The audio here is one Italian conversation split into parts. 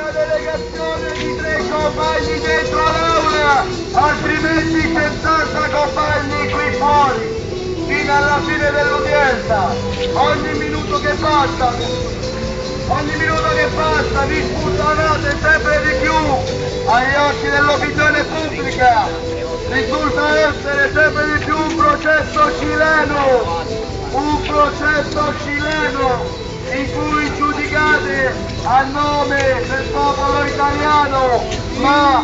una delegazione di 3 compagni dentro l'aula, altrimenti 60 compagni qui fuori, fino alla fine dell'udienza. Ogni minuto che passa vi sputtanate sempre di più agli occhi dell'opinione pubblica. Risulta essere sempre di più un processo cileno in cui giudicate a nome del popolo italiano, ma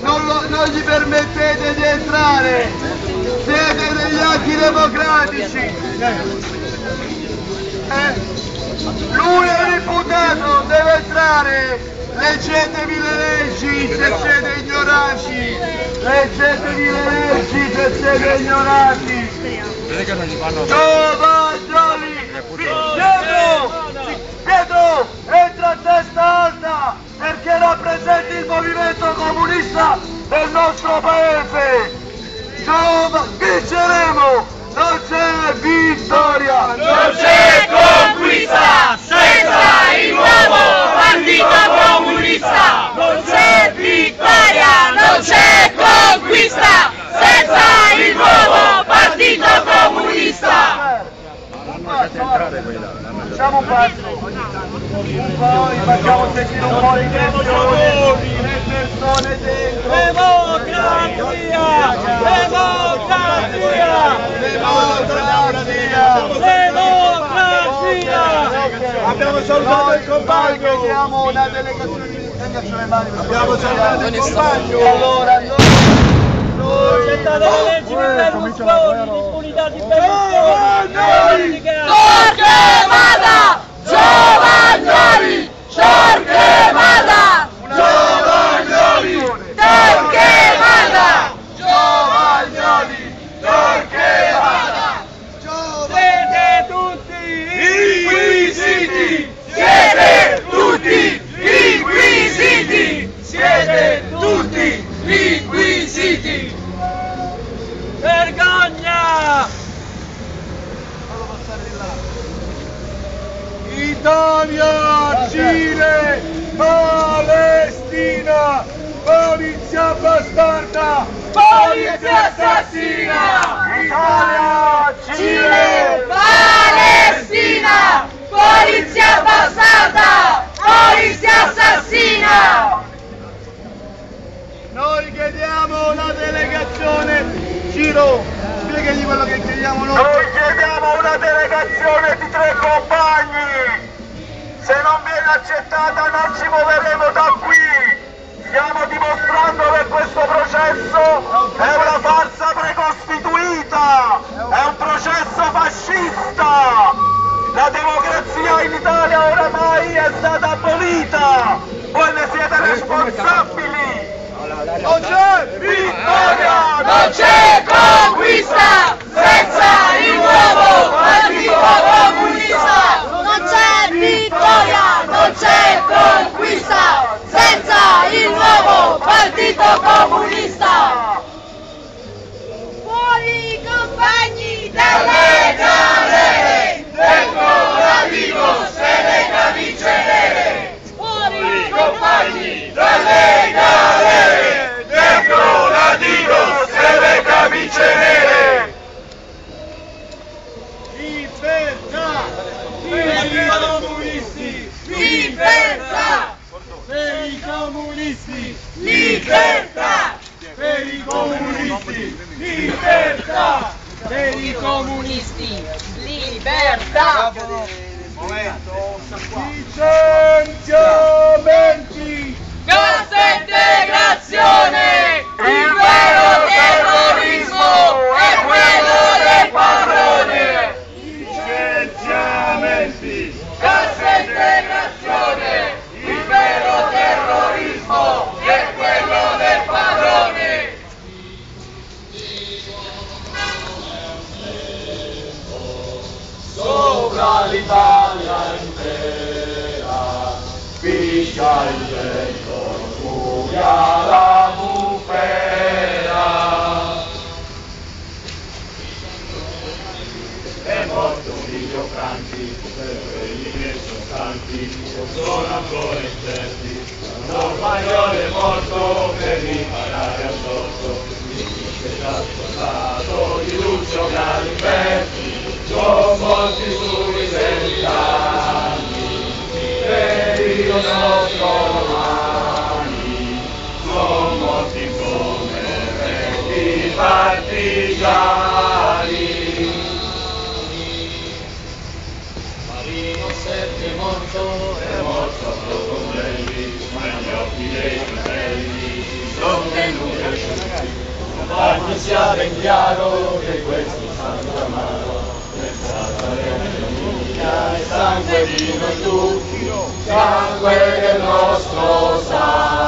non gli permettete di entrare. Siete degli antidemocratici. Lui è un imputato, deve entrare. Leggetevi le leggi se siete ignoranti. Leggetevi le leggi se siete ignoranti. Giovanni, Pietro, entra a testa alta perché rappresenti il movimento comunista del nostro paese. Vinceremo, non c'è vittoria, non c'è conquista senza il nuovo partito comunista. Non c'è vittoria, non c'è conquista senza il nuovo partito comunista. Facciamo un passo, facciamo sentire un po' di tensione, le persone dentro. Democrazia! Abbiamo salutato il compagno! Chiediamo una delegazione di... Abbiamo salutato il compagno! Allora, accettate le leggi di Berlusconi, l'impunità di Berlusconi! Torquemada! Giovagnoli! Torquemada! Giovagnoli! Torquemada! Giovanni! Torquemada! Siete tutti inquisiti! Siete tutti inquisiti! Siete tutti inquisiti! Vergogna! Italia, Cile, Palestina, polizia bastarda, Polizia assassina! Italia, Cile, Palestina! Polizia bastarda! Polizia assassina! Noi chiediamo una delegazione, Ciro, spiegagli quello che chiediamo noi. Noi chiediamo una delegazione di 3 compagni, se non viene accettata non ci muoveremo da qui. Stiamo dimostrando che questo processo è una farsa precostituita, è un processo fascista. La democrazia in Italia oramai è stata abolita, voi ne siete responsabili. Non c'è vittoria! Non c'è conquista senza il nuovo partito comunista! Non c'è vittoria! Non c'è conquista senza il nuovo partito comunista! Fuori i compagni delle galere! Vengono vivo se le camicie nere! Fuori I compagni dalle galere! Vengono vivo se le camicie nere! Libertà! Per i comunisti! libertà! Per i comunisti! Libertà! Per i comunisti! Libertà! Per i comunisti! Libertà! Licenziamenti! Cassa integrazione! Il vero terrorismo è quello del padrone! Licenziamenti! Cassa integrazione! Il vero terrorismo è quello del padrone! Sopra l'Italia intera, picchia il vento, furia la bufera. È morto Livio Franchi per quelli che sono tanti. sono ancora incerti. L'Ormaiolo è morto per riparare al torto, che già sposato di Lucio Galimberti, con molti suoi 20 anni, per il nostro romani, sono morti come re i partigiani. Marino Sergio è morto a problemi, ma gli occhi dei fratelli sono venuti asciutti. Compagni, sia ben chiaro che questo sangue amaro, pensata l'economia e sangue di noi tutti, sangue del nostro sangue.